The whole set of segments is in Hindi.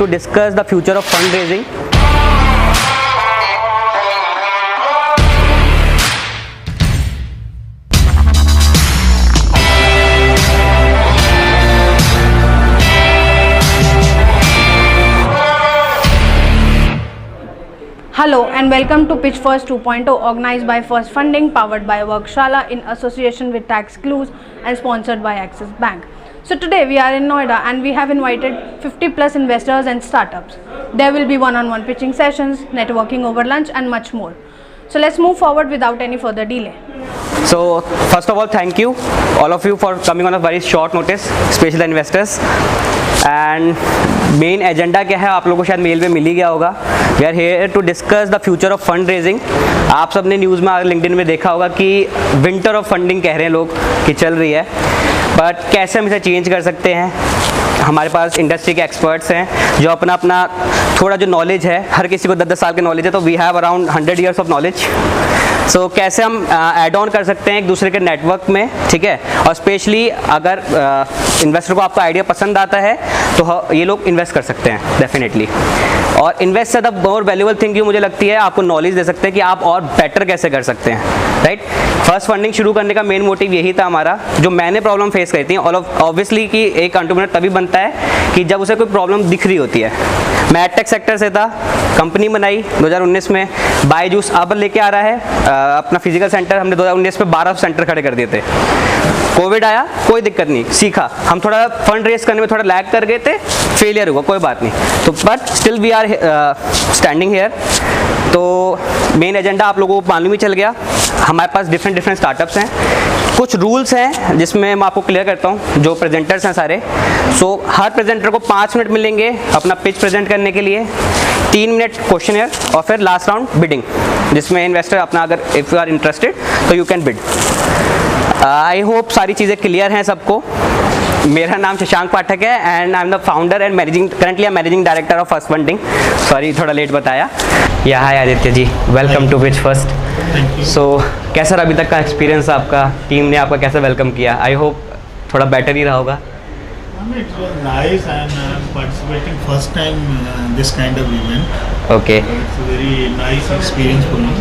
to discuss the future of fundraising. Hello and welcome to Pitch First 2.0, organized by First Funding, powered by Workshala in association with Tax Clues and sponsored by Axis Bank. So today we are in Noida and we have invited 50 plus investors and startups. There will be one-on-one pitching sessions, networking over lunch and much more. So let's move forward without any further delay. So first of all, thank you all of you for coming on a very short notice, especially the investors. And main agenda क्या है आप लोगों को शायद मेल में मिल ही गया होगा. We are here to discuss the future of fund raising. आप सब ने न्यूज़ में लिंक्डइन में देखा होगा कि विंटर ऑफ फंडिंग कह रहे हैं लोग कि चल रही है, बट कैसे हम इसे चेंज कर सकते हैं. हमारे पास इंडस्ट्री के एक्सपर्ट्स हैं जो अपना थोड़ा जो नॉलेज है, हर किसी को 10-10 साल की नॉलेज है, तो we have around 100 years of knowledge. So कैसे हम ऐड ऑन कर सकते हैं एक दूसरे के नेटवर्क में, ठीक है. और स्पेशली अगर इन्वेस्टर को आपका आइडिया पसंद आता है तो ये लोग इन्वेस्ट कर सकते हैं डेफिनेटली. और इन्वेस्ट से द मोर वैल्यूएबल थिंग जो मुझे लगती है, आपको नॉलेज दे सकते हैं कि आप और बेटर कैसे कर सकते हैं, राइट. फर्स्ट फंडिंग शुरू करने का मेन मोटिव यही था हमारा. जो मैंने प्रॉब्लम फेस करी थी, और ऑब्वियसली कि एक एंटरप्रेन्योर तभी बनता है कि जब उसे कोई प्रॉब्लम दिख रही होती है. मैं एडटेक सेक्टर से था, कंपनी बनाई 2019 में. बायजूस अब लेके आ रहा है अपना फिजिकल सेंटर. हमने 2019 में 12 सेंटर खड़े कर दिए थे. कोविड आया, कोई दिक्कत नहीं, सीखा. हम थोड़ा फंड रेस करने में थोड़ा लैग कर गए थे, फेलियर हुआ, कोई बात नहीं. तो but still we are standing here. तो मेन एजेंडा आप लोगों को मालूम ही चल गया. हमारे पास डिफरेंट स्टार्टअप्स हैं. कुछ रूल्स हैं जिसमें मैं आपको क्लियर करता हूँ. जो प्रेजेंटर्स हैं सारे, सो हर प्रेजेंटर को 5 मिनट मिलेंगे अपना पिच प्रेजेंट करने के लिए, 3 मिनट क्वेश्चनर और फिर लास्ट राउंड बिडिंग, जिसमें इन्वेस्टर अपना अगर इफ़ यू आर इंटरेस्टेड तो you can bid. I hope सारी चीज़ें क्लियर हैं सबको. मेरा नाम शशांक पाठक है and I am the founder and currently managing director of first funding. Sorry थोड़ा लेट बताया. या हाय Aditya ji, welcome to pitch first. सो कैसा अभी तक का एक्सपीरियंस आपका, टीम ने आपका कैसे वेलकम किया? आई होप थोड़ा बेटर ही रहा होगा. It was nice and participating first time this kind of event. Okay. It's a very nice experience for me.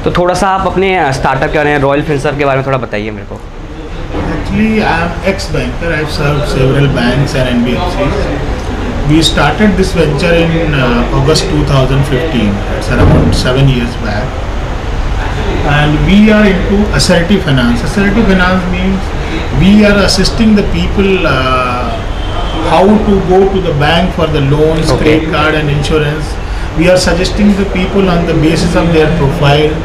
तो थोड़ा सा आप अपने स्टार्टअप के बारे में, रॉयल फिनसर्व के बारे में थोड़ा बताइए मेरे को. Actually, I am ex-banker. I've served several banks and NBFCs. We started this venture in August 2015. It's around 7 years back. And we are into assertive finance. Assertive finance means we are assisting the people how to go to the bank for the loans, Okay. credit card and insurance. We are suggesting the people on the basis of their profile.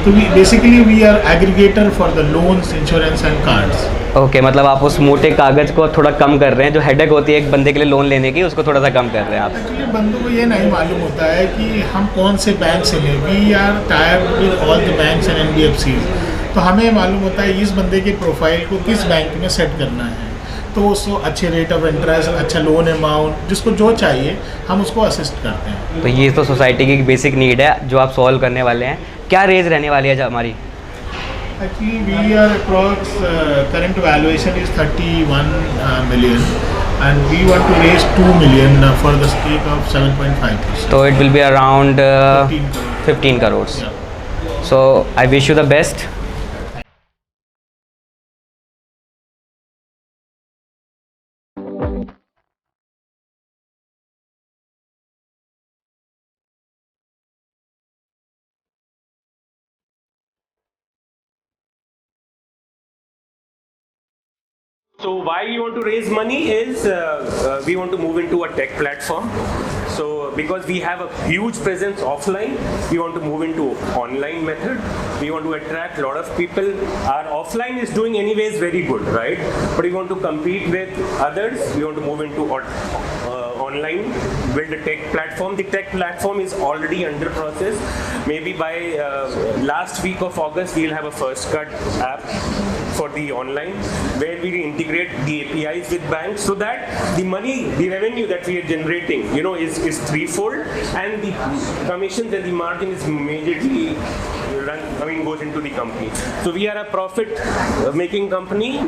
So we are aggregator for the loans, insurance and cards. Okay मतलब आप उस मोटे कागज़ को थोड़ा कम कर रहे हैं. जो हेडेक होती है एक बंदे के लिए लोन लेने की, उसको थोड़ा सा कम कर रहे हैं आप. एक्चुअली बंदों को ये नहीं मालूम होता है कि हम कौन से बैंक से लें. We are tired with all the banks and NBFCs. तो हमें मालूम होता है इस बंदे के प्रोफाइल को किस बैंक में सेट करना है, तो उसको अच्छे रेट ऑफ इंटरेस्ट, अच्छा लोन अमाउंट, जिसको जो चाहिए हम उसको असिस्ट करते हैं. तो ये तो सोसाइटी की बेसिक नीड है जो आप सॉल्व करने वाले हैं. क्या रेज रहने वाली है हमारी? Actually, we are approx current valuation is 31 million, and we want to raise 2 million for the stake of 7.5%. So it will be around 15 crores. crores. Yeah. So I wish you the best. So why we want to raise money is we want to move into a tech platform. So because we have a huge presence offline, we want to move into online method. We want to attract a lot of people. Our offline is doing anyways very good, right? But we want to compete with others. We want to move into online, build a tech platform. The tech platform is already under process. Maybe by last week of August, we'll have a first cut app for the online, where we integrate the APIs with banks, so that the money, the revenue that we are generating, is threefold, and the commissions and the margin is majorly goes into the company. So we are a profit making company.